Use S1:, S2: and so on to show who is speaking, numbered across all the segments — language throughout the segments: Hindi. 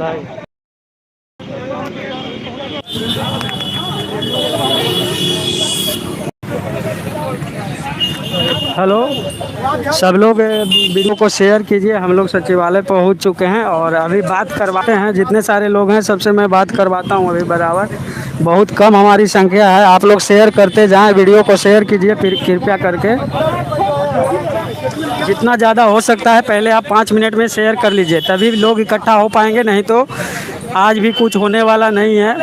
S1: हेलो, सब लोग वीडियो को शेयर कीजिए। हम लोग सचिवालय पहुंच चुके हैं और अभी बात करवाते हैं। जितने सारे लोग हैं सबसे मैं बात करवाता हूं अभी बराबर। बहुत कम हमारी संख्या है, आप लोग शेयर करते जाएं, वीडियो को शेयर कीजिए कृपया करके। जितना ज़्यादा हो सकता है पहले आप 5 मिनट में शेयर कर लीजिए, तभी लोग इकट्ठा हो पाएंगे, नहीं तो आज भी कुछ होने वाला नहीं है।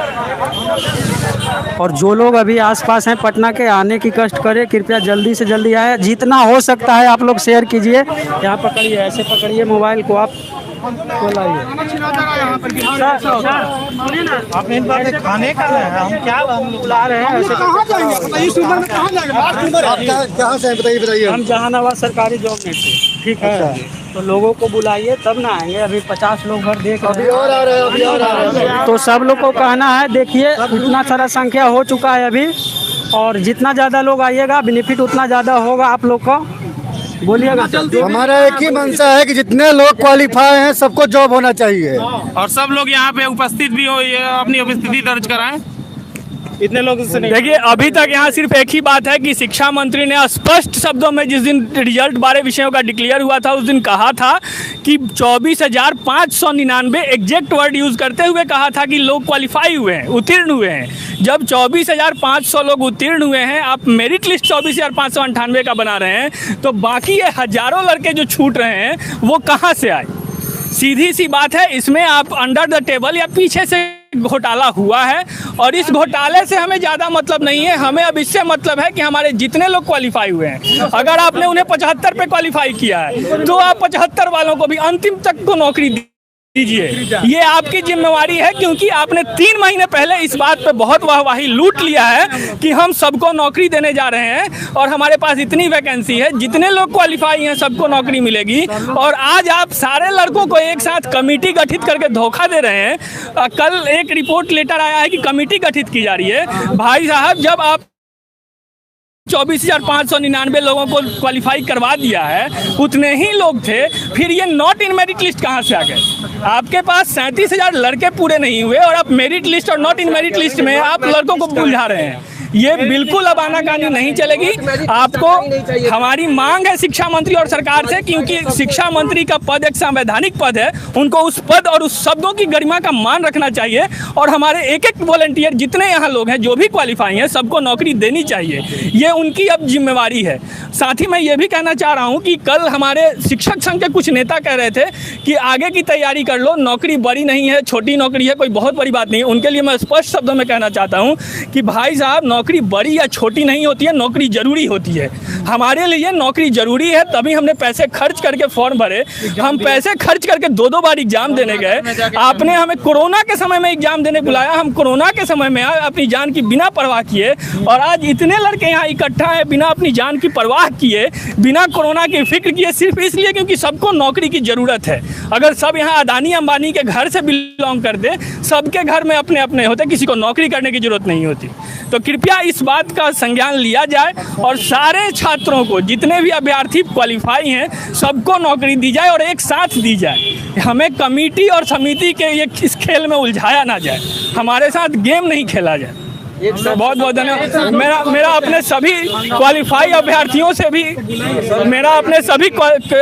S1: और जो लोग अभी आसपास हैं पटना के, आने की कष्ट करें, कृपया जल्दी से जल्दी आए। जितना हो सकता है आप लोग शेयर कीजिए। यहाँ पकड़िए, ऐसे पकड़िए मोबाइल को, आप लाइए।
S2: आप इन बार खाने का हम क्या
S1: बुला रहे हैं, ऐसे
S2: कहाँ से बताइए।
S1: हम जहानाबाद सरकारी जॉब में थे, ठीक है। तो लोगों को बुलाइए तब ना आएंगे। अभी 50 लोग घर देख रहे हैं,
S2: और आ रहे हैं।
S1: तो सब लोग को कहना है, देखिए इतना सारा संख्या हो चुका है अभी, और जितना ज़्यादा लोग आइएगा बेनिफिट उतना ज़्यादा होगा आप लोग को। बोलिएगा।
S2: हमारा एक ही मंशा है कि जितने लोग क्वालिफाई हैं सबको जॉब होना चाहिए,
S3: और सब लोग यहाँ पे उपस्थित भी हो, ये अपनी उपस्थिति दर्ज कराएं। इतने लोग से नहीं।
S4: देखिए, अभी तक यहाँ सिर्फ एक ही बात है कि शिक्षा मंत्री ने स्पष्ट शब्दों में जिस दिन रिजल्ट 12 विषयों का डिक्लेयर हुआ था उस दिन कहा था कि 24,599 एग्जैक्ट वर्ड यूज करते हुए कहा था कि लोग क्वालिफाई हुए हैं, उत्तीर्ण हुए हैं। जब 24,500 लोग उत्तीर्ण हुए हैं, आप मेरिट लिस्ट 24,598 का बना रहे हैं, तो बाकी ये हजारों लड़के जो छूट रहे हैं वो कहाँ से आए? सीधी सी बात है, इसमें आप अंडर द टेबल या पीछे से घोटाला हुआ है, और इस घोटाले से हमें ज़्यादा मतलब नहीं है। हमें अब इससे मतलब है कि हमारे जितने लोग क्वालिफाई हुए हैं, अगर आपने उन्हें 75 पे क्वालिफाई किया है तो आप 75 वालों को भी अंतिम तक को नौकरी दीजिए। ये आपकी जिम्मेवारी है, क्योंकि आपने 3 महीने पहले इस बात पे बहुत वाहवाही लूट लिया है कि हम सबको नौकरी देने जा रहे हैं और हमारे पास इतनी वैकेंसी है, जितने लोग क्वालिफाई हैं सबको नौकरी मिलेगी। और आज आप सारे लड़कों को एक साथ कमेटी गठित करके धोखा दे रहे हैं। कल एक रिपोर्ट लेटर आया है कि कमेटी गठित की जा रही है। भाई साहब, जब आप 24,599 लोगों को क्वालिफाई करवा दिया है, उतने ही लोग थे, फिर ये नॉट इन मेरिट लिस्ट कहाँ से आ गए? आपके पास 37,000 लड़के पूरे नहीं हुए और आप मेरिट लिस्ट और नॉट इन मेरिट लिस्ट में आप लड़कों को उलझा रहे हैं। ये बिल्कुल अब आनाकानी नहीं चलेगी। आपको, हमारी मांग है शिक्षा मंत्री और सरकार से, क्योंकि शिक्षा मंत्री का पद एक संवैधानिक पद है, उनको उस पद और उस शब्दों की गरिमा का मान रखना चाहिए। और हमारे एक एक वॉलंटियर जितने यहाँ लोग हैं जो भी क्वालिफाई हैं सबको नौकरी देनी चाहिए, ये उनकी अब जिम्मेवारी है। साथ ही मैं ये भी कहना चाह रहा हूँ कि कल हमारे शिक्षक संघ के कुछ नेता कह रहे थे कि आगे की तैयारी कर लो, नौकरी बड़ी नहीं है, छोटी नौकरी है, कोई बहुत बड़ी बात नहीं है। उनके लिए मैं स्पष्ट शब्दों में कहना चाहता हूँ कि भाई साहब, नौकरी बड़ी या छोटी नहीं होती है, नौकरी जरूरी होती है। हमारे लिए नौकरी जरूरी है, तभी हमने पैसे खर्च करके फॉर्म भरे। हम पैसे खर्च करके 2-2 बार एग्जाम देने गए। आपने हमें कोरोना के समय में एग्जाम देने बुलाया, हम कोरोना के समय में अपनी जान की बिना परवाह किए, और आज इतने लड़के यहाँ इकट्ठा हैं बिना अपनी जान की परवाह किए, बिना कोरोना की फिक्र किए, सिर्फ इसलिए क्योंकि सबको नौकरी की जरूरत है। अगर सब यहाँ अदानी अंबानी के घर से बिलोंग करते, सबके घर में अपने अपने होते, किसी को नौकरी करने की जरूरत नहीं होती। तो कृपया इस बात का संज्ञान लिया जाए और सारे छात्रों को, जितने भी अभ्यर्थी क्वालिफाई हैं, सबको नौकरी दी जाए और एक साथ दी जाए। हमें कमेटी और समिति के ये इस खेल में उलझाया ना जाए, हमारे साथ गेम नहीं खेला जाए। बहुत बहुत धन्यवाद। मेरा अपने सभी क्वालिफाई अभ्यर्थियों से भी,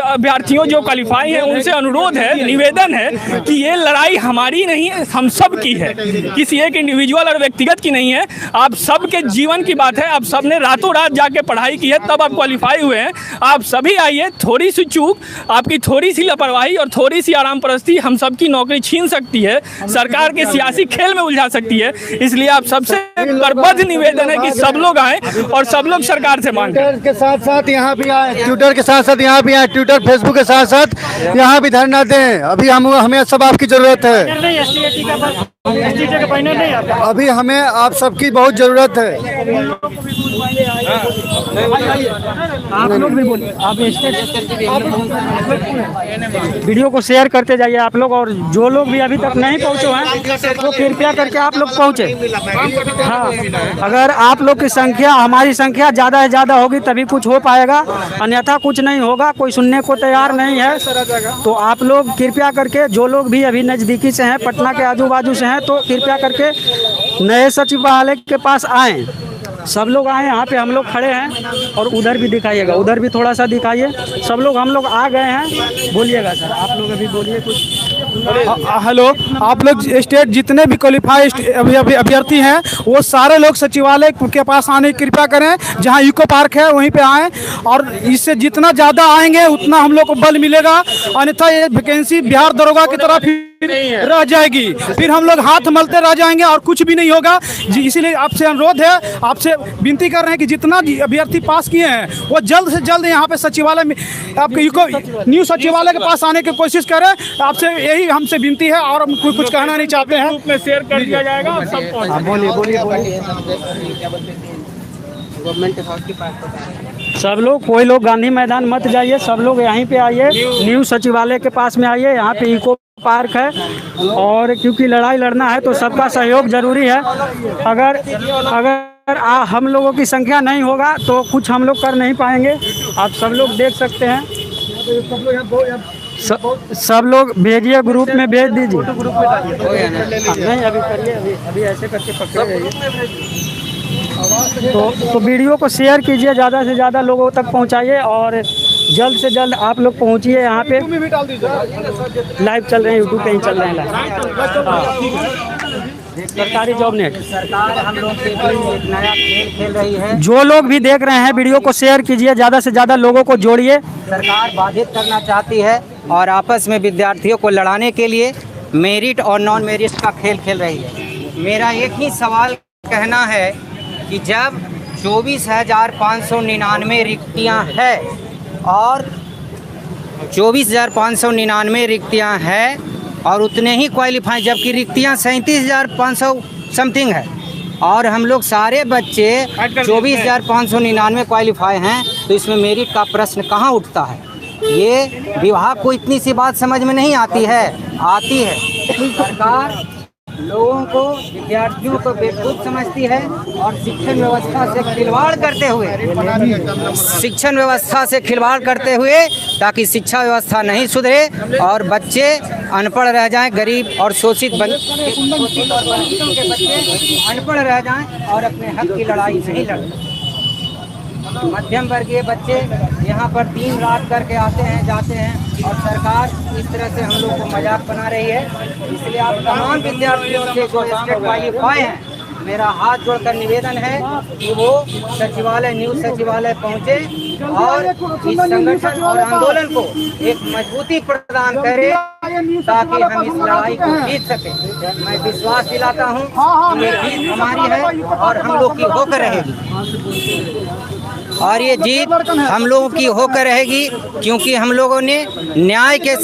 S4: अभ्यर्थियों जो क्वालिफाई हैं उनसे अनुरोध है, निवेदन है कि ये लड़ाई हमारी नहीं है, हम सब की है, किसी एक इंडिविजुअल और व्यक्तिगत की नहीं है। आप सबके जीवन की बात है। आप सब ने रातों रात जाके पढ़ाई की है, तब आप क्वालिफाई हुए हैं। आप सभी आइए, थोड़ी सी चूक, आपकी थोड़ी सी लापरवाही और थोड़ी सी आराम परस्ती हम सबकी नौकरी छीन सकती है, सरकार के सियासी खेल में उलझा सकती है। इसलिए आप सबसे करबद्ध निवेदन है कि सब लोग आए और सब लोग सरकार से मांग
S2: ट्विटर के साथ साथ यहाँ भी आए, ट्विटर के साथ साथ यहाँ भी आए, ट्विटर फेसबुक के साथ साथ यहाँ भी धरना दें। अभी हमें सब आपकी जरूरत है। अभी हमें आप सबकी बहुत ज़रूरत है।
S1: आप लोग भी बोलिए, आप वीडियो को शेयर करते जाइए आप लोग, और जो लोग भी अभी तक नहीं पहुँचे हैं तो कृपया करके आप लोग पहुँचे। हाँ, अगर आप लोग की संख्या, हमारी संख्या ज़्यादा से ज़्यादा होगी तभी कुछ हो पाएगा, अन्यथा कुछ नहीं होगा। कोई सुनने को तैयार नहीं है। तो आप लोग कृपया करके, जो लोग भी अभी नज़दीकी से हैं, पटना के आजू बाजू से हैं, तो कृपया करके नए सचिवालय के पास आएँ। सब लोग आए, यहाँ पे हम लोग खड़े हैं, और उधर भी दिखाइएगा, उधर भी थोड़ा सा दिखाइए। सब लोग, हम लोग आ गए हैं। बोलिएगा सर, आप लोग अभी बोलिए कुछ।
S5: हेलो, आप लोग स्टेट जितने भी क्वालिफाइड अभ्यर्थी हैं वो सारे लोग सचिवालय के पास आने की कृपा करें। जहां इको पार्क है वहीं पे आएँ, और इससे जितना ज़्यादा आएंगे उतना हम लोग को बल मिलेगा। अन्यथा ये वैकेंसी बिहार दरोगा की तरह फिर रह जाएगी, फिर हम लोग हाथ मलते रह जाएंगे और कुछ भी नहीं होगा जी। इसीलिए आपसे अनुरोध है, आपसे विनती कर रहे हैं कि जितना अभ्यर्थी पास किए हैं वो जल्द से जल्द यहाँ पे सचिवालय में, आपके इको न्यू सचिवालय के पास आने की कोशिश करें। आपसे यही हमसे विनती है, और हम कुछ कहना नहीं चाहते हैं।
S4: ग्रुप में शेयर कर दिया जाएगा और सब
S1: बोलिए। सब लोग, कोई लोग गांधी मैदान मत जाइए, सब लोग यहीं पे आइए, न्यू सचिवालय के पास में आइए। यहाँ पे इको पार्क है, और क्योंकि लड़ाई लड़ना है तो सबका सहयोग जरूरी है। अगर हम लोगों की संख्या नहीं होगा तो कुछ हम लोग कर नहीं पाएंगे। आप सब लोग देख सकते हैं। सब लोग भेजिए, ग्रुप में भेज दीजिए। नहीं, अभी करिए, अभी ऐसे करके पकड़े रहिए। तो वीडियो को शेयर कीजिए, ज़्यादा से ज़्यादा लोगों तक पहुंचाइए, और जल्द से जल्द आप लोग पहुंचिए। यहाँ पे लाइव चल रहे हैं, यूट्यूब पे ही चल रहे हैं लाइव। सरकारी जॉब नेट
S6: सरकार हम लोग के लिए एक नया खेल खेल रही है।
S1: जो लोग भी देख रहे हैं वीडियो को शेयर कीजिए, ज़्यादा से ज़्यादा लोगों को जोड़िए।
S6: सरकार बाधित करना चाहती है और आपस में विद्यार्थियों को लड़ाने के लिए मेरिट और नॉन मेरिट का खेल खेल रही है। मेरा एक ही सवाल कहना है कि जब 24,599 रिक्तियाँ हैं, और 24,599 रिक्तियाँ हैं और उतने ही क्वालिफाई, जबकि रिक्तियाँ 37,500 समथिंग है, और हम लोग सारे बच्चे 24,599 क्वालिफाई हैं, तो इसमें मेरिट का प्रश्न कहाँ उठता है? ये विभाग को इतनी सी बात समझ में नहीं आती है। सरकार लोगों को, विद्यार्थियों को बेवकूफ़ समझती है, और शिक्षण व्यवस्था से खिलवाड़ करते हुए ताकि शिक्षा व्यवस्था नहीं सुधरे और बच्चे अनपढ़ रह जाएं, गरीब और शोषित और वंचितों के बच्चे अनपढ़ रह जाएं और अपने हक की लड़ाई नहीं लड़। मध्यम वर्गीय बच्चे यहाँ पर दिन रात करके आते हैं, जाते हैं, और सरकार इस तरह से हम लोग को मजाक बना रही है। इसलिए आप तमाम विद्यार्थियों से जो स्टेट क्वालिफाई हैं, मेरा हाथ जोड़कर निवेदन है कि वो सचिवालय, न्यू सचिवालय पहुँचे और इस संगठन और आंदोलन को एक मजबूती प्रदान करें ताकि हम इस लड़ाई को जीत सकें। मैं विश्वास दिलाता हूँ कि ये जीत हमारी है और हम लोग की होकर रहेगी, और ये जीत हम लोगों की होकर रहेगी क्योंकि हम लोगों ने न्याय का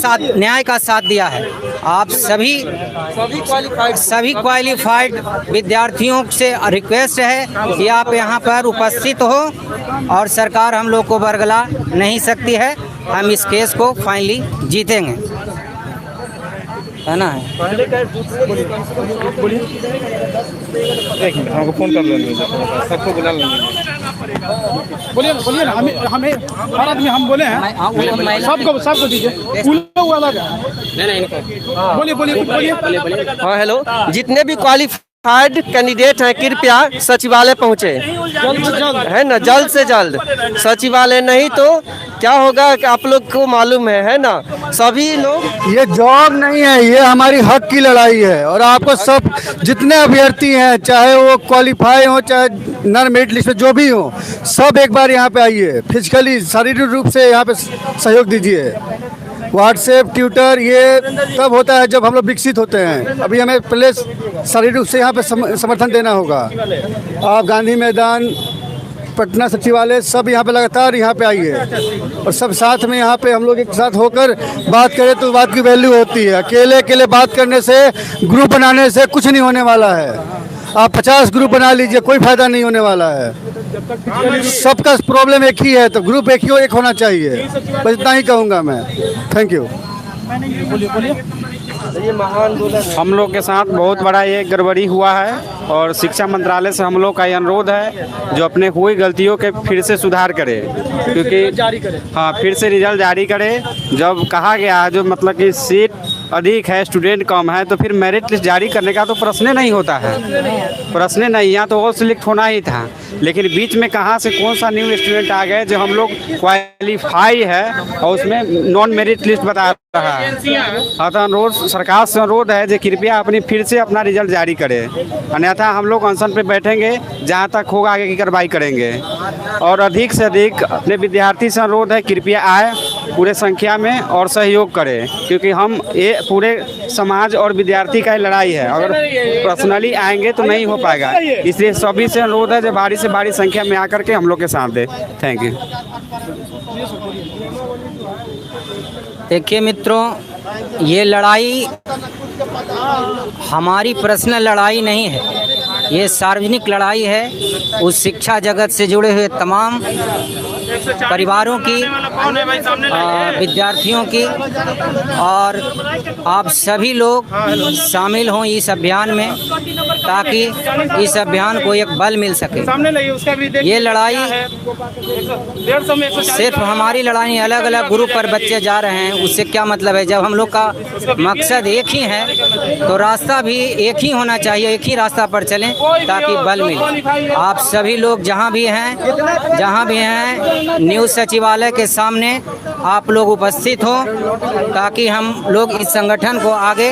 S6: साथ दिया है। आप सभी क्वालिफाइड विद्यार्थियों से रिक्वेस्ट है कि आप यहाँ पर उपस्थित हो, और सरकार हम लोग को बरगला नहीं सकती है। हम इस केस को फाइनली जीतेंगे, है ना?
S3: हमको फोन कर लेंगे, सबको बुला लेंगे।
S5: बोलिए ना, हमें हर आदमी हम बोले हैं, सबको दीजिए। बोलिए।
S7: हाँ, हेलो, जितने भी क्वालिफाइड कैंडिडेट हैं कृपया सचिवालय पहुँचे, है ना, जल्द से जल्द सचिवालय। नहीं तो क्या होगा कि आप लोग को मालूम है ना, सभी लोग,
S2: ये जॉब नहीं है, ये हमारी हक की लड़ाई है। और आपको सब जितने अभ्यर्थी हैं, चाहे वो क्वालिफाई हो चाहे नॉन मेरिट लिस्ट में जो भी हो, सब एक बार यहाँ पे आइए, फिजिकली शारीरिक रूप से यहाँ पे सहयोग दीजिए। व्हाट्सएप, ट्विटर, ये तब होता है जब हम लोग विकसित होते हैं। अभी हमें पहले शारीरिक रूप से यहाँ पे समर्थन देना होगा। आप गांधी मैदान पटना सचिवालय सब यहाँ पे लगातार यहाँ पे आई है और सब साथ में यहाँ पे हम लोग एक साथ होकर बात करें तो बात की वैल्यू होती है। अकेले अकेले बात करने से, ग्रुप बनाने से कुछ नहीं होने वाला है। आप 50 ग्रुप बना लीजिए, कोई फायदा नहीं होने वाला है। सबका प्रॉब्लम एक ही है तो ग्रुप एक होना चाहिए। बस इतना ही कहूँगा मैं। Thank you.
S1: हम लोग के साथ बहुत बड़ा ये गड़बड़ी हुआ है और शिक्षा मंत्रालय से हम लोग का ये अनुरोध है जो अपने हुई गलतियों के फिर से सुधार करे, क्योंकि हाँ फिर से रिजल्ट जारी करे। जब कहा गया है जो मतलब कि सीट अधिक है, स्टूडेंट कम है, तो फिर मेरिट लिस्ट जारी करने का तो प्रश्न नहीं होता है। प्रश्न नहीं, यहाँ तो वो सिलेक्ट होना ही था। लेकिन बीच में कहाँ से कौन सा न्यू स्टूडेंट आ गए जो हम लोग क्वालिफाई है और उसमें नॉन मेरिट लिस्ट बता रहा है। हाँ तो अनुरोध, सरकार से अनुरोध है जो कृपया अपनी फिर से अपना रिजल्ट जारी करे, अन्यथा हम लोग अनशन पे बैठेंगे, जहाँ तक होगा आगे की कार्रवाई करेंगे। और अधिक से अधिक अपने विद्यार्थी से अनुरोध है कृपया आए पूरे संख्या में और सहयोग करें, क्योंकि हम ये पूरे समाज और विद्यार्थी का लड़ाई है। अगर पर्सनली आएंगे तो नहीं हो पाएगा, इसलिए सभी से अनुरोध है जो भारी से भारी संख्या में आकर के हम लोग के साथ दे। Thank you.
S6: देखिए मित्रों, ये लड़ाई हमारी पर्सनल लड़ाई नहीं है, ये सार्वजनिक लड़ाई है उस शिक्षा जगत से जुड़े हुए तमाम परिवारों की, विद्यार्थियों की, और आप सभी लोग शामिल हों इस अभियान में ताकि इस अभियान को एक बल मिल सके। ये लड़ाई सिर्फ हमारी लड़ाई, अलग अलग ग्रुप पर बच्चे जा रहे हैं, उससे क्या मतलब है? जब हम लोग का मकसद एक ही है तो रास्ता भी एक ही होना चाहिए, एक ही रास्ता पर चलें ताकि बल मिले। आप सभी लोग जहाँ भी हैं न्यूज़ सचिवालय के सामने आप लोग उपस्थित हो ताकि हम लोग इस संगठन को आगे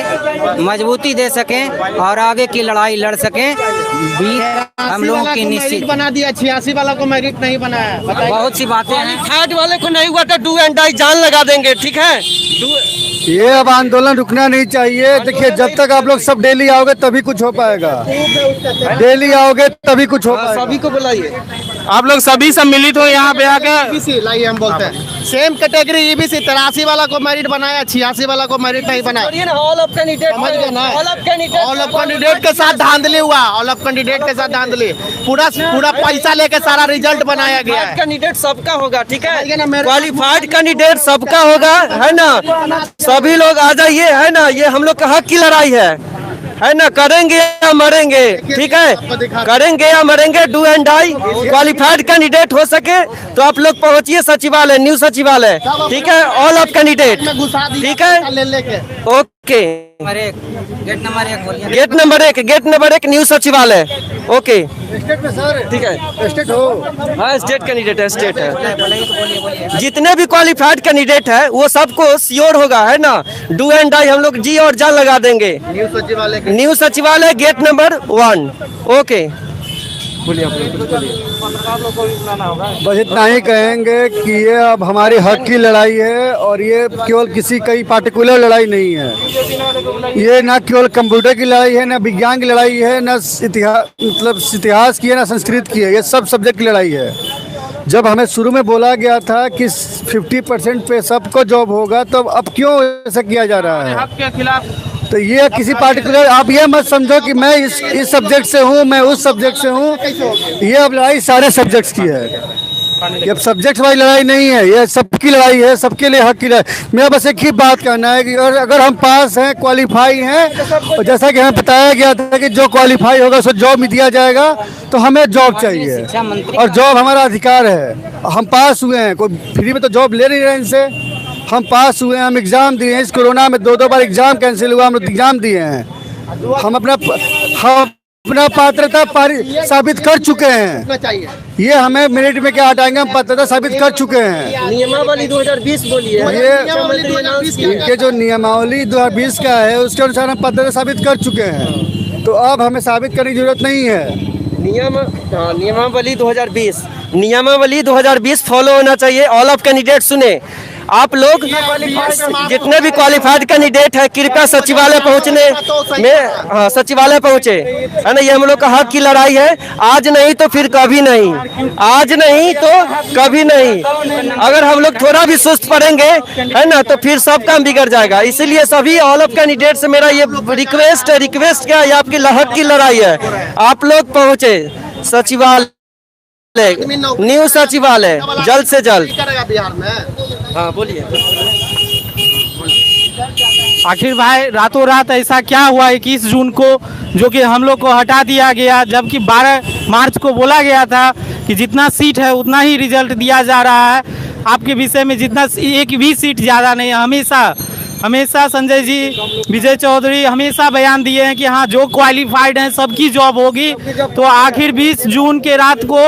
S6: मजबूती दे सकें और आगे की लड़ाई लड़ सकें। भी हम लोगों की निश्चित
S8: बना दिया, 86 वाला को मेरिट नहीं बनाया।
S6: बहुत सी बातें हैं।
S7: थर्ड वाले को नहीं हुआ तो डू एंड डाई जान लगा देंगे, ठीक है?
S2: ये अब आंदोलन रुकना नहीं चाहिए। देखिए, जब तक आप लोग सब डेली आओगे तभी कुछ हो पाएगा। डेली आओगे तभी कुछ हो पाएगा।
S7: सभी को बुलाइए,
S3: आप लोग सभी सम्मिलित हो यहाँ पे आके।
S8: EBC लाइए, हम बोलते हैं सेम कैटेगरी EBC 83 वाला को मेरिट बनाया, 86 वाला को मेरिट नहीं बनाया।
S7: ऑल ऑफ कैंडिडेट,
S8: समझ गए ना?
S7: All of candidate,
S8: all of candidate के साथ धांधली हुआ, ऑल ऑफ कैंडिडेट के साथ धांधली, पूरा पैसा लेके सारा रिजल्ट बनाया गया है।
S7: कैंडिडेट सबका होगा, ठीक
S8: समझ गए ना?
S7: है?
S8: मेरे-
S7: क्वालिफाइड कैंडिडेट सबका होगा, है ना? सभी लोग आ जाइए, है ना? ये हम लोग का हक की लड़ाई है ना? करेंगे या मरेंगे, ठीक है? करेंगे या मरेंगे, do and die. Qualified candidate हो सके तो आप लोग पहुंचिए सचिवालय, न्यू सचिवालय, ठीक है? ऑल ऑफ कैंडिडेट, ठीक है?
S8: लेके
S7: ओके।
S6: गेट नंबर 1 बोलिए।
S7: गेट नंबर एक न्यू सचिवालय। ओके,
S2: स्टेट में सर,
S7: ठीक है?
S2: स्टेट हो।
S7: हाँ, स्टेट कैंडिडेट है, स्टेट है। जितने भी क्वालिफाइड कैंडिडेट है वो सबको श्योर होगा, है ना? डू एंड डाई हम लोग जी और जान लगा देंगे। न्यू सचिवालय गेट नंबर 1। ओके,
S2: बस इतना ही कहेंगे कि ये अब हमारी हक की लड़ाई है और ये केवल किसी कई पार्टिकुलर लड़ाई नहीं है। ये ना केवल कंप्यूटर की लड़ाई है, ना विज्ञान की लड़ाई है, ना इतिहास की है, ना संस्कृत की है। ये सब सब्जेक्ट की लड़ाई है। जब हमें शुरू में बोला गया था कि 50% पे सबको जॉब होगा, तो अब क्यों ऐसा किया जा रहा है?
S3: आपके खिलाफ
S2: तो ये किसी पार्टिकुलर, आप ये मत समझो कि मैं इस सब्जेक्ट से हूँ, मैं उस सब्जेक्ट से हूँ। ये अब लड़ाई सारे सब्जेक्ट्स की है। ये अब सब्जेक्ट वाली लड़ाई नहीं है, ये सबकी लड़ाई है, सबके लिए हक की लड़ाई। मेरा बस एक ही बात कहना है कि अगर हम पास हैं, क्वालिफाई हैं, और जैसा कि हमें बताया गया था कि जो क्वालिफाई होगा उसको जॉब में दिया जाएगा, तो हमें जॉब चाहिए और जॉब हमारा अधिकार है। हम पास हुए हैं, कोई फ्री में तो जॉब ले नहीं रहे इनसे। हम पास हुए हैं, हम एग्ज़ाम दिए हैं। इस कोरोना में 2 बार एग्ज़ाम कैंसिल हुआ, हम लोग एग्ज़ाम दिए हैं। हम अपना पात्रता साबित कर चुके हैं। ये हमें मिनट में क्या हटाएंगे, हम पात्रता साबित कर चुके हैं।
S7: नियमावली 2020 बोलिए।
S2: इनके जो नियमावली 2020 का है उसके अनुसार हम पात्रता साबित कर चुके हैं, तो अब हमें साबित करने की जरूरत नहीं है।
S7: नियमावली 2020 फॉलो होना चाहिए। ऑल ऑफ कैंडिडेट सुने, आप लोग जितने भी क्वालिफाइड कैंडिडेट है कृपया सचिवालय पहुंचने में, हाँ सचिवालय पहुंचे, है ना। ये हम लोग का हक की लड़ाई है, आज नहीं तो फिर कभी नहीं, आज नहीं तो कभी नहीं। अगर हम लोग थोड़ा भी सुस्त पड़ेंगे, है ना, तो फिर सब काम बिगड़ जाएगा। इसीलिए सभी ऑल ऑफ कैंडिडेट से मेरा ये रिक्वेस्ट क्या है, आपकी हक की लड़ाई है, आप लोग पहुंचे सचिवालय, न्यू सचिवालय जल्द से जल्द।
S8: बिहार में
S7: हाँ बोलिए।
S5: आखिर भाई रातों रात ऐसा क्या हुआ 21 जून को, जो कि हम लोग को हटा दिया गया, जबकि 12 मार्च को बोला गया था कि जितना सीट है उतना ही रिजल्ट दिया जा रहा है। आपके विषय में जितना एक भी सीट ज़्यादा नहीं है। हमेशा संजय जी, विजय चौधरी हमेशा बयान दिए हैं कि हाँ जो क्वालिफाइड हैं सबकी जॉब होगी। तो आखिर 20 जून के रात को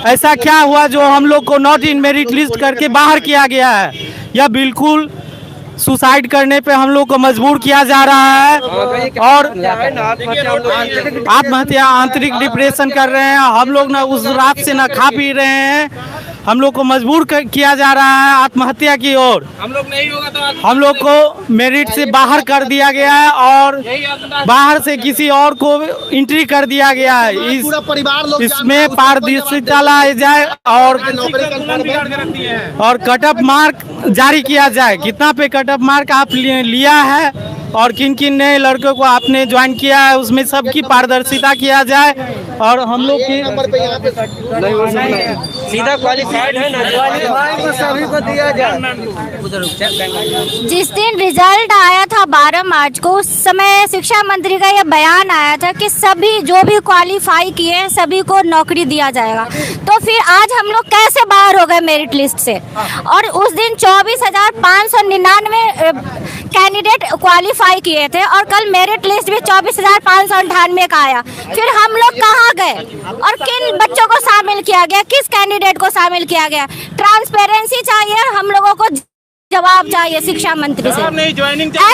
S5: ऐसा क्या हुआ जो हम लोग को नॉट इन मेरिट लिस्ट करके बाहर किया गया है, या बिल्कुल सुसाइड करने पे हम लोग को मजबूर किया जा रहा है और आत्महत्या, आंतरिक डिप्रेशन कर रहे हैं। हम लोग ना उस रात से ना खा पी रहे हैं, हम लोग को मजबूर किया जा रहा है आत्महत्या की ओर। हम लोग को मेरिट से बाहर कर दिया गया है और बाहर से किसी और को एंट्री कर दिया गया है। इसमें पारदर्शिता लाई जाए और कट ऑफ मार्क जारी किया जाए। कितना पे कट ऑफ मार्क आप लिया है और किन किन नए लड़कों को आपने ज्वाइन किया है, उसमें सबकी पारदर्शिता किया जाए। और हम लोग की
S7: सीधा क्वालिफाइड है ना, सभी को दिया जाए।
S9: जिस दिन रिजल्ट आया था 12 मार्च को, उस समय शिक्षा मंत्री का यह बयान आया था कि सभी जो भी क्वालिफाई किए हैं सभी को नौकरी दिया जाएगा। तो फिर आज हम लोग कैसे बाहर हो गए मेरिट लिस्ट से? और उस दिन 24,599 कैंडिडेट क्वालिफाई किए थे और कल मेरिट लिस्ट भी 24,598 का आया। फिर हम लोग कहाँ गए और किन बच्चों को शामिल किया गया, किस कैंडिडेट को शामिल किया गया? ट्रांसपेरेंसी चाहिए, हम लोगों को जवाब चाहिए शिक्षा मंत्री से। एकदम ज्वाइनिंग चाहिए,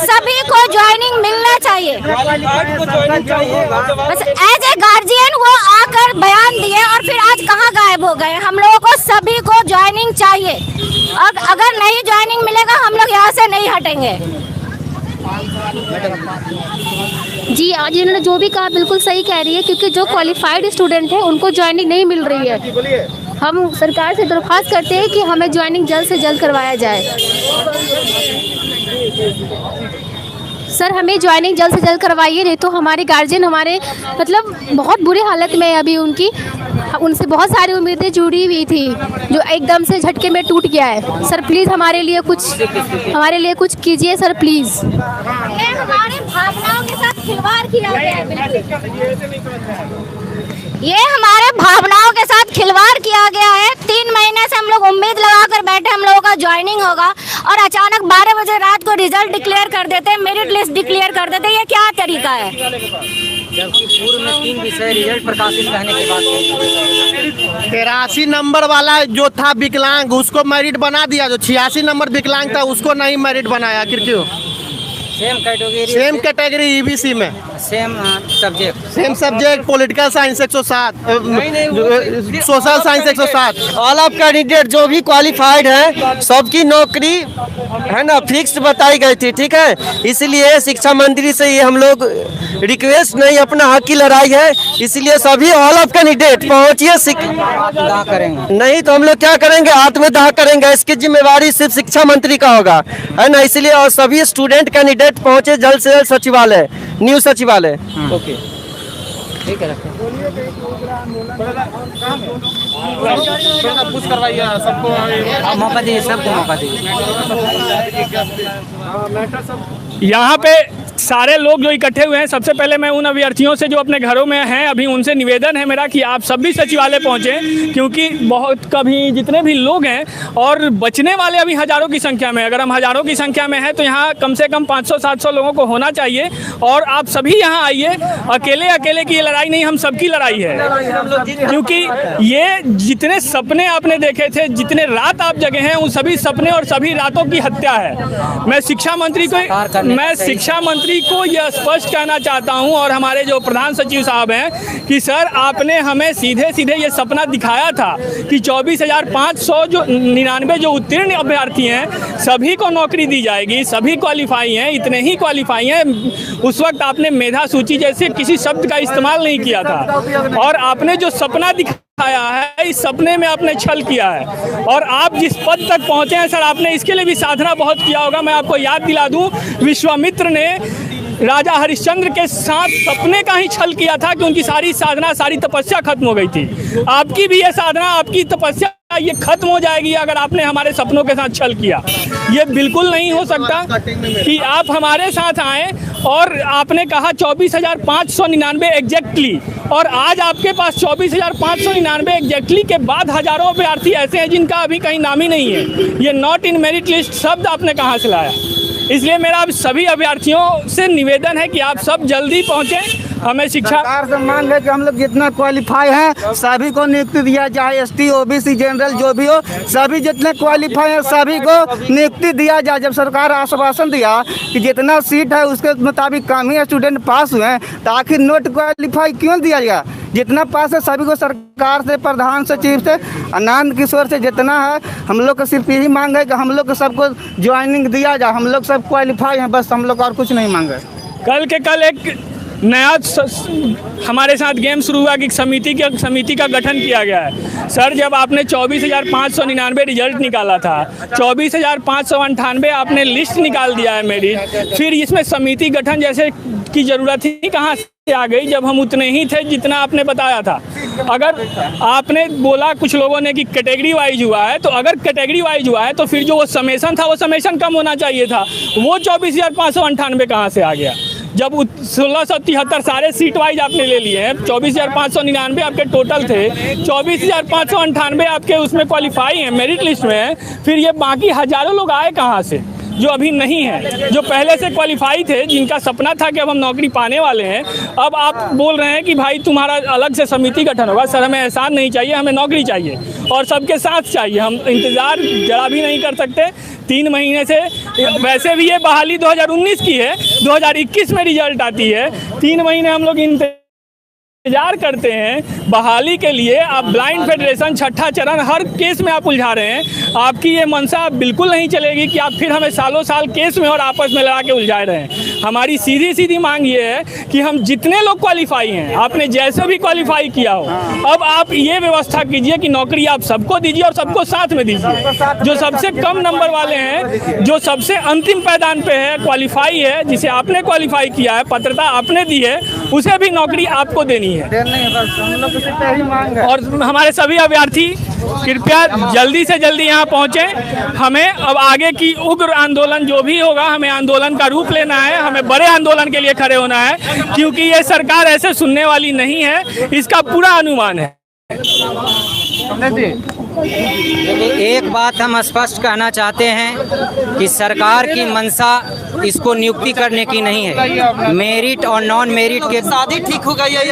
S9: सभी को ज्वाइनिंग मिलना चाहिए। बस एज ए गार्जियन वो आकर बयान दिए और फिर आज कहाँ गायब हो गए? हम लोगों को सभी को ज्वाइनिंग चाहिए और अगर नहीं ज्वाइनिंग मिलेगा हम लोग यहाँ से नहीं हटेंगे।
S10: जी आज इन्होंने जो भी कहा बिल्कुल सही कह रही है, क्योंकि जो क्वालिफाइड स्टूडेंट है उनको ज्वाइनिंग नहीं मिल रही है। हम सरकार से दरख्वास्त करते हैं कि हमें ज्वाइनिंग जल्द से जल्द करवाया जाए। सर हमें ज्वाइनिंग जल्द से जल्द करवाइए, नहीं तो हमारे गार्जियन हमारे मतलब बहुत बुरी हालत में है अभी। उनसे बहुत सारी उम्मीदें जुड़ी हुई थी जो एकदम से झटके में टूट गया है। सर प्लीज़ हमारे लिए कुछ कीजिए सर प्लीज़।
S9: ये हमारे भावनाओं के साथ खिलवाड़ किया गया है। ये हमारे भावनाओं के साथ खिलवाड़ किया गया है। 3 महीने से हम लोग उम्मीद लगाकर बैठे हम लोगों का ज्वाइनिंग होगा और अचानक 12 बजे रात को रिजल्ट डिक्लेयर कर देते हैं, मेरिट लिस्ट डिक्लेयर कर देते हैं। ये क्या तरीका है?
S6: जबकि पूर्व में 3 विषय रिजल्ट प्रकाशित रहने के बाद
S8: 83 नंबर वाला जो था विकलांग उसको मेरिट बना दिया, जो 86 नंबर विकलांग था उसको नहीं मेरिट बनाया। क्यों? सेम कैटेगरी ईबीसी में
S6: same
S8: subject political science 107, social science 107।
S7: All of candidate जो भी क्वालिफाइड है सबकी नौकरी है ना फिक्स बताई गई थी, ठीक है। इसलिए शिक्षा मंत्री से ये हम लोग रिक्वेस्ट नहीं, अपना हक की लड़ाई है। इसलिए सभी ऑल ऑफ कैंडिडेट पहुंचिए। नहीं तो हम लोग क्या करेंगे? आत्मदाह करेंगे। इसकी जिम्मेवारी सिर्फ शिक्षा मंत्री का होगा, है ना। इसलिए और सभी स्टूडेंट कैंडिडेट पहुंचे जल्द से जल्द सचिवालय, न्यू सचिवालय।
S6: ओके ठीक है।
S3: कुछ करवाइए सबको,
S6: मौका दीजिए, सबको मौका दीजिए।
S4: यहाँ पे सारे लोग जो इकट्ठे हुए हैं, सबसे पहले मैं उन अभ्यर्थियों से जो अपने घरों में हैं अभी उनसे निवेदन है मेरा कि आप सभी सचिवालय पहुँचें, क्योंकि बहुत कभी जितने भी लोग हैं और बचने वाले अभी हज़ारों की संख्या में, अगर हम हज़ारों की संख्या में हैं तो यहाँ कम से कम 500-700 लोगों को होना चाहिए। और आप सभी यहाँ आइए, अकेले की ये लड़ाई नहीं, हम सबकी लड़ाई है। क्योंकि ये जितने सपने आपने देखे थे, जितने रात आप जगे हैं, उन सभी सपने और सभी रातों की हत्या है। मैं शिक्षा मंत्री सभी को यह स्पष्ट कहना चाहता हूं और हमारे जो प्रधान सचिव साहब हैं कि सर आपने हमें सीधे सीधे ये सपना दिखाया था कि 24,500 जो 99 जो उत्तीर्ण अभ्यर्थी हैं सभी को नौकरी दी जाएगी, सभी क्वालिफाई हैं, इतने ही क्वालिफाई हैं। उस वक्त आपने मेधा सूची जैसे किसी शब्द का इस्तेमाल नहीं किया था और आपने जो सपना दिखाया है इस सपने में आपने छल किया है और आप जिस पद तक पहुंचे हैं सर आपने इसके लिए भी साधना बहुत किया होगा। मैं आपको याद दिला दूं, विश्वामित्र ने राजा हरिश्चंद्र के साथ सपने का ही छल किया था कि उनकी सारी साधना सारी तपस्या खत्म हो गई थी। आपकी भी ये साधना आपकी तपस्या ये खत्म हो जाएगी अगर आपने हमारे सपनों के साथ छल किया। ये बिल्कुल नहीं हो सकता कि आप हमारे साथ आएँ और आपने कहा 24,599 एग्जैक्टली और आज आपके पास 24,599 एग्जैक्टली के बाद हजारों अभ्यर्थी ऐसे हैं जिनका अभी कहीं नाम ही नहीं है। ये नॉट इन मेरिट लिस्ट शब्द आपने कहाँ से लाया? इसलिए मेरा सभी अभ्यर्थियों से निवेदन है कि आप सब जल्दी पहुँचें। हमें शिक्षा
S6: सरकार से मांग है कि हम लोग जितना क्वालिफाई हैं सभी को नियुक्ति दिया जाए, एसटी ओबीसी जनरल जो भी हो सभी जितने क्वालिफाई हैं सभी को नियुक्ति दिया जाए। जब सरकार आश्वासन दिया कि जितना सीट है उसके मुताबिक कम ही स्टूडेंट पास हुए हैं तो आखिर नोट क्वालिफाई क्यों दिया गया? जितना पास है सभी को सरकार से, प्रधान सचिव से, आनंद किशोर से जितना है हम लोग को सिर्फ यही मांग है कि हम लोग को सबको ज्वाइनिंग दिया जाए। हम लोग सब क्वालिफाई हैं, बस हम लोग और कुछ नहीं मांगे।
S4: कल के कल एक नया हमारे साथ गेम शुरू हुआ कि समिति का गठन किया गया है। सर जब आपने 24,599 रिजल्ट निकाला था, 24,598 आपने लिस्ट निकाल दिया है मेरी, फिर इसमें समिति गठन जैसे की ज़रूरत ही कहाँ से आ गई जब हम उतने ही थे जितना आपने बताया था। अगर आपने बोला कुछ लोगों ने कि कैटेगरी वाइज हुआ है, तो अगर कैटेगरी वाइज हुआ है तो फिर जो वो समेशन था वो समेशन कम होना चाहिए था। वो 24,598 कहाँ से आ गया जब 1673 सारे सीट वाइज आपने ले लिए हैं? 24,599 आपके टोटल थे, 24,598 आपके उसमें क्वालिफाई हैं, मेरिट लिस्ट में है। फिर ये बाकी हजारों लोग आए कहाँ से जो अभी नहीं है, जो पहले से क्वालिफाई थे, जिनका सपना था कि अब हम नौकरी पाने वाले हैं। अब आप बोल रहे हैं कि भाई तुम्हारा अलग से समिति गठन होगा। सर हमें एहसान नहीं चाहिए, हमें नौकरी चाहिए और सबके साथ चाहिए। हम इंतज़ार जरा भी नहीं कर सकते 3 महीने से। वैसे भी ये बहाली 2019 की है, 2021 में रिजल्ट आती है। 3 महीने हम लोग इंतजार करते हैं बहाली के लिए। आप ब्लाइंड फेडरेशन छठा चरण हर केस में आप उलझा रहे हैं। आपकी ये मंशा बिल्कुल नहीं चलेगी कि आप फिर हमें सालों साल केस में और आपस में लड़ा के उलझाए रहे हैं। हमारी सीधी सीधी मांग ये है कि हम जितने लोग क्वालिफाई हैं, आपने जैसे भी क्वालिफाई किया हो, अब आप ये व्यवस्था कीजिए कि नौकरी आप सबको दीजिए और सबको साथ में दीजिए। जो सबसे कम नंबर वाले हैं, जो सबसे अंतिम पायदान पे है, क्वालिफाई है, जिसे आपने क्वालिफाई किया है, पात्रता आपने दी है, उसे भी नौकरी आपको देनी है। और हमारे सभी अभ्यर्थी कृपया जल्दी से जल्दी यहाँ पहुँचे। हमें अब आगे की उग्र आंदोलन जो भी होगा, हमें आंदोलन का रूप लेना है, हमें बड़े आंदोलन के लिए खड़े होना है, क्योंकि ये सरकार ऐसे सुनने वाली नहीं है, इसका पूरा अनुमान है।
S6: एक बात हम स्पष्ट कहना चाहते हैं कि सरकार की मंशा इसको नियुक्ति करने की नहीं है। मेरिट और नॉन मेरिट के शादी ठीक हो गई है।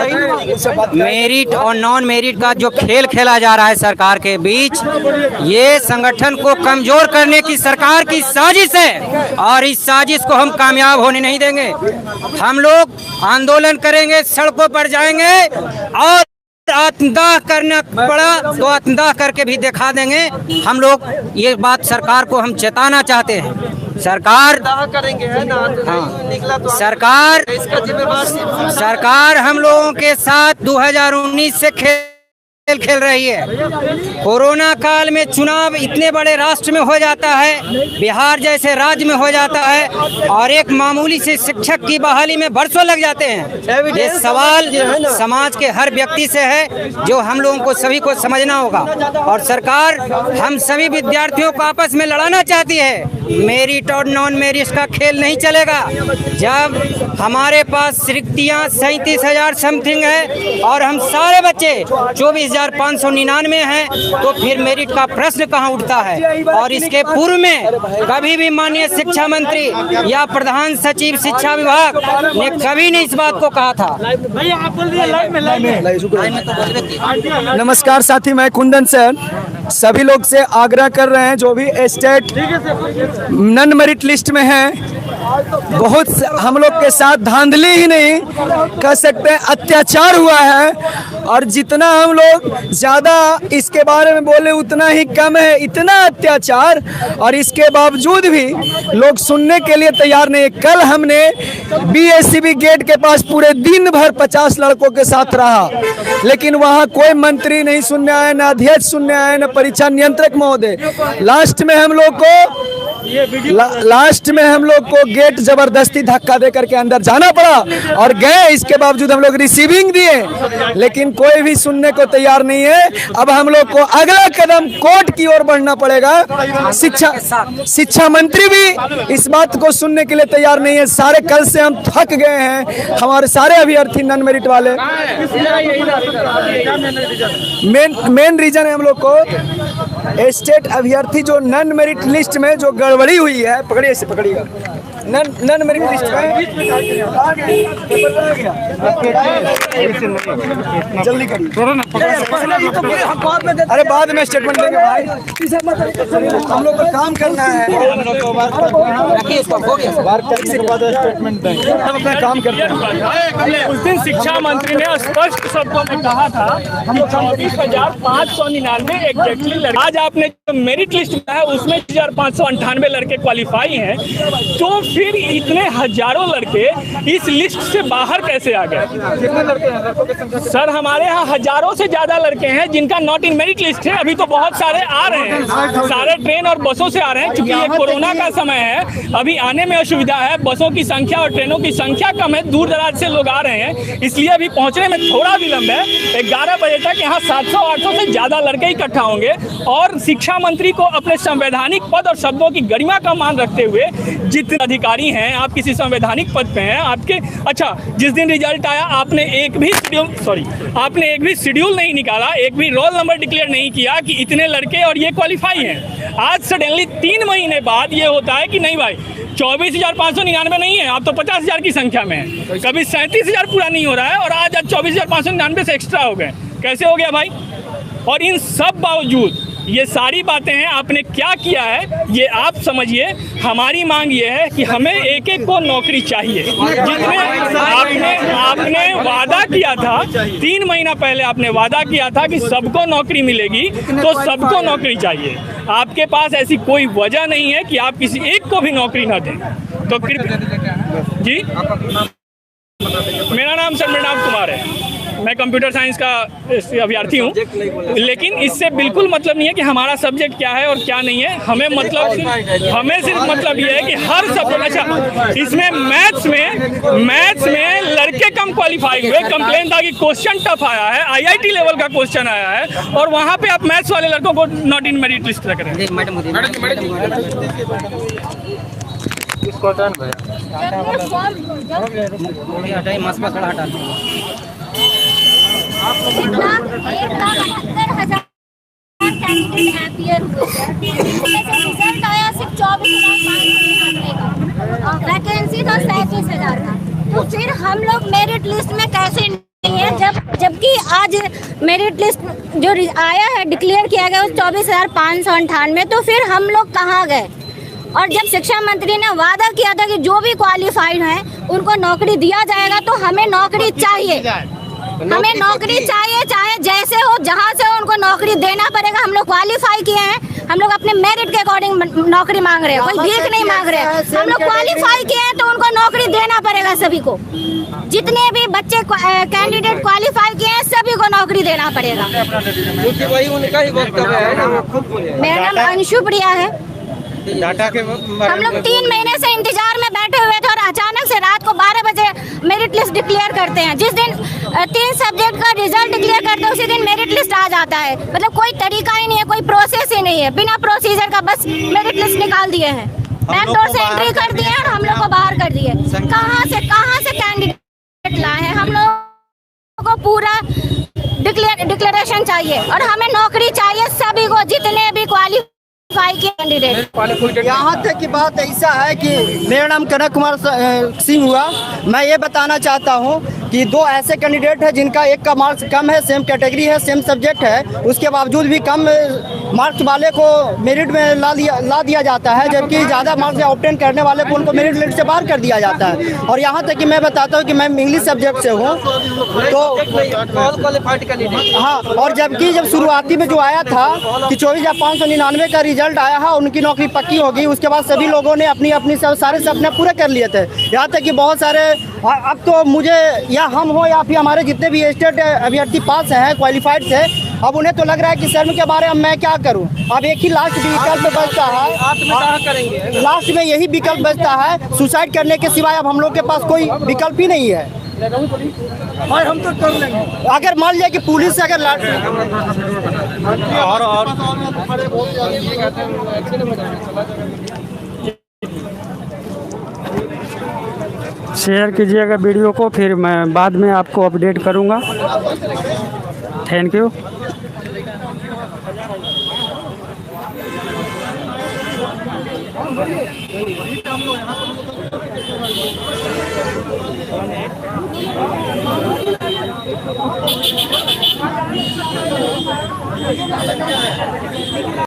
S6: मेरिट और नॉन मेरिट का जो खेल खेला जा रहा है सरकार के बीच, ये संगठन को कमजोर करने की सरकार की साजिश है और इस साजिश को हम कामयाब होने नहीं देंगे। हम लोग आंदोलन करेंगे, सड़कों पर जाएंगे और आत्मदाह करना पड़ा तो आत्मदाह करके भी दिखा देंगे। हम लोग ये बात सरकार को हम चेताना चाहते हैं। सरकार करेंगे है ना? हाँ, निकला तो सरकार हम लोगों के साथ 2019 से खेल रही है। कोरोना काल में चुनाव इतने बड़े राष्ट्र में हो जाता है, बिहार जैसे राज्य में हो जाता है, और एक मामूली से शिक्षक की बहाली में बरसों लग जाते हैं। ये सवाल समाज के हर व्यक्ति से है जो हम लोगों को सभी को समझना होगा। और सरकार हम सभी विद्यार्थियों को आपस में लड़ाना चाहती है। मेरिट और नॉन मेरिट का खेल नहीं चलेगा। जब हमारे पास रिक्तियाँ 37,000 समथिंग है और हम सारे बच्चे 24,599 हैं, तो फिर मेरिट का प्रश्न कहाँ उठता है? और इसके पूर्व में कभी भी माननीय शिक्षा मंत्री या प्रधान सचिव शिक्षा विभाग ने कभी नहीं इस बात को कहा था।
S2: नमस्कार साथी, मैं कुंदन सर सभी लोग से आग्रह कर रहे हैं जो भी स्टेट नॉन मेरिट लिस्ट में हैं बहुत हम लोग के साथ धांधली ही नहीं कह सकते, अत्याचार हुआ है। और जितना हम लोग ज़्यादा इसके बारे में बोले उतना ही कम है, इतना अत्याचार, और इसके बावजूद भी लोग सुनने के लिए तैयार नहीं। कल हमने BSCB गेट के पास पूरे दिन भर 50 लड़कों के साथ रहा, लेकिन वहाँ कोई मंत्री नहीं सुनने आए, न अध्यक्ष सुनने आए, न परीक्षा नियंत्रक महोदय। लास्ट में हम लोग को गेट जबरदस्ती धक्का दे करके अंदर जाना पड़ा और गए। इसके बावजूद हम लोग रिसीविंग दिए, लेकिन कोई भी सुनने को तैयार नहीं है। अब हम लोग को अगला कदम कोर्ट की ओर बढ़ना पड़ेगा। शिक्षा मंत्री भी इस बात को सुनने के लिए तैयार नहीं है। सारे कल से हम थक गए हैं, हमारे सारे अभ्यर्थी नॉन मेरिट वाले। मेन रीजन है हम लोग को स्टेट अभ्यर्थी जो नॉन मेरिट लिस्ट में जो गड़बड़ी हुई है, पकड़िए से पकड़िएगा, नॉन मेरिट लिस्ट में जल्दी करिए, अरे बाद में स्टेटमेंट देंगे भाई, हम लोग को काम करना है, अपना काम करते हैं।
S4: उस दिन शिक्षा मंत्री ने स्पष्ट शब्दों में कहा था 24,599 एग्जैक्टली लड़के। आज आपने जो मेरिट लिस्ट में है उसमें 4,598 लड़के क्वालिफाई हैं, तो फिर इतने हजारों लड़के इस लिस्ट से बाहर कैसे आ गए? सर हमारे यहाँ हजारों से ज्यादा लड़के हैं जिनका नॉट इन मेरिट लिस्ट है। अभी तो बहुत सारे आ रहे हैं, सारे ट्रेन और बसों से आ रहे हैं, क्योंकि ये कोरोना का समय है, अभी आने में असुविधा है, बसों की संख्या और ट्रेनों की संख्या कम है, दूर दराज से लोग आ रहे हैं, इसलिए अभी पहुंचने में थोड़ा विलंब है। 11 बजे तक यहाँ 700-800 से ज्यादा लड़के इकट्ठा होंगे। और शिक्षा मंत्री को अपने संवैधानिक पद और शब्दों की गरिमा का मान रखते हुए, जितने अधिकारी हैं, आप किसी संवैधानिक पद पे हैं, आपके अच्छा जिस दिन रिजल्ट आया आपने एक भी शेड्यूल नहीं निकाला, एक भी रोल नंबर डिक्लेयर नहीं किया कि इतने लड़के और ये क्वालिफाई हैं। आज सडनली 3 महीने बाद ये होता है कि नहीं भाई 24,599 नहीं है, आप तो 50,000 की संख्या में है, कभी 37,000 पूरा नहीं हो रहा है और आज 24,599 से एक्स्ट्रा हो गए। कैसे हो गया भाई? और इन सब बावजूद ये सारी बातें हैं, आपने क्या किया है ये आप समझिए। हमारी मांग ये है कि हमें एक एक को नौकरी चाहिए। जितने आपने वादा किया था 3 महीना पहले, आपने वादा किया था कि सबको नौकरी मिलेगी, तो सबको नौकरी चाहिए। आपके पास ऐसी कोई वजह नहीं है कि आप किसी एक को भी नौकरी ना दें। तो कृपया जी, मेरा नाम सर मृणाल कुमार है, मैं कंप्यूटर साइंस का अभ्यर्थी हूँ, लेकिन इससे बिल्कुल मतलब नहीं है कि हमारा सब्जेक्ट क्या है और क्या नहीं है। हमें सिर्फ मतलब ये है कि हर सब्जेक्ट, अच्छा इसमें मैथ्स में लड़के कम क्वालिफाई हुए, कंप्लेन था कि क्वेश्चन टफ आया है, IIT लेवल का क्वेश्चन आया है, और वहाँ पे आप मैथ्स वाले लड़कों को नॉट इन मेरिट लिस्ट रख रहे हैं।
S9: वैकेंसी तो 37,000 था, तो फिर हम लोग मेरिट लिस्ट में कैसे नहीं है, जबकि आज मेरिट लिस्ट जो आया है डिक्लेयर किया गया 24,598, तो फिर हम लोग कहाँ गए? और जब शिक्षा मंत्री ने वादा किया था कि जो भी क्वालिफाइड हैं उनको नौकरी दिया जाएगा, तो हमें नौकरी चाहिए, हमें नौकरी चाहिए, चाहे जैसे हो जहाँ से हो उनको नौकरी देना पड़ेगा। हम लोग क्वालिफाई किए हैं, हम लोग अपने मेरिट के अकॉर्डिंग नौकरी मांग रहे हैं, कोई भीख नहीं मांग रहे हैं। हम लोग क्वालिफाई किए हैं तो उनको नौकरी देना पड़ेगा सभी को। जितने भी बच्चे कैंडिडेट क्वालिफाई किए हैं सभी को नौकरी देना पड़ेगा।
S7: वही उनका ही वक्तव्य है।
S9: मेरा नाम अंशु प्रिया है। हम लोग 3 महीने से इंतजार में बैठे हुए थे और अचानक से रात को 12 बजे मेरिट लिस्ट डिक्लेयर करते हैं। जिस दिन 3 सब्जेक्ट का रिजल्ट डिक्लेयर करते हैं उसी दिन मेरिट लिस्ट आ जाता है। मतलब कोई तरीका ही नहीं है, कोई प्रोसेस ही नहीं है, बिना प्रोसीजर का बस मेरिट लिस्ट निकाल दिए हैं, बैकडोर से एंट्री कर दिए और हम लोग को बाहर कर दिए। कहाँ से कैंडिडेट लाए हैं? हम लोग को पूरा डिक्लेरेशन चाहिए और हमें नौकरी चाहिए सभी को, जितने भी कैंडिडेट।
S11: यहाँ तक की बात ऐसा है कि मेरा नाम कनक कुमार सिंह हुआ। मैं ये बताना चाहता हूँ कि दो ऐसे कैंडिडेट हैं जिनका एक का मार्क्स कम है, सेम कैटेगरी है, सेम सब्जेक्ट है, उसके बावजूद भी कम मार्क्स वाले को मेरिट में ला दिया जाता है, जबकि ज़्यादा मार्क्स ऑब्टेन करने वाले को उनको मेरिट लिस्ट से बाहर कर दिया जाता है। और यहाँ तक कि मैं बताता हूँ कि मैं इंग्लिश सब्जेक्ट से हूँ, तो हाँ, और जबकि जब शुरुआती में जो आया था कि 24,599 का रिजल्ट आया है, उनकी नौकरी पक्की होगी, उसके बाद सभी लोगों ने अपनी अपनी सारे सपने पूरे कर लिए थे। यहाँ तक कि बहुत सारे, अब तो मुझे या हम हो या फिर हमारे जितने भी स्टेट अभ्यर्थी पास हैं, क्वालिफाइड थे, अब उन्हें तो लग रहा है कि शर्म के बारे में मैं क्या करूं। अब एक ही लास्ट विकल्प बचता है, लास्ट में यही विकल्प बचता है, सुसाइड करने के सिवाय अब हम लोग के पास कोई विकल्प ही नहीं है। और हम तो कर लेंगे अगर मान लिया कि पुलिस से अगर
S1: शेयर कीजिएगा वीडियो को, फिर मैं बाद में आपको अपडेट करूँगा। Thank you.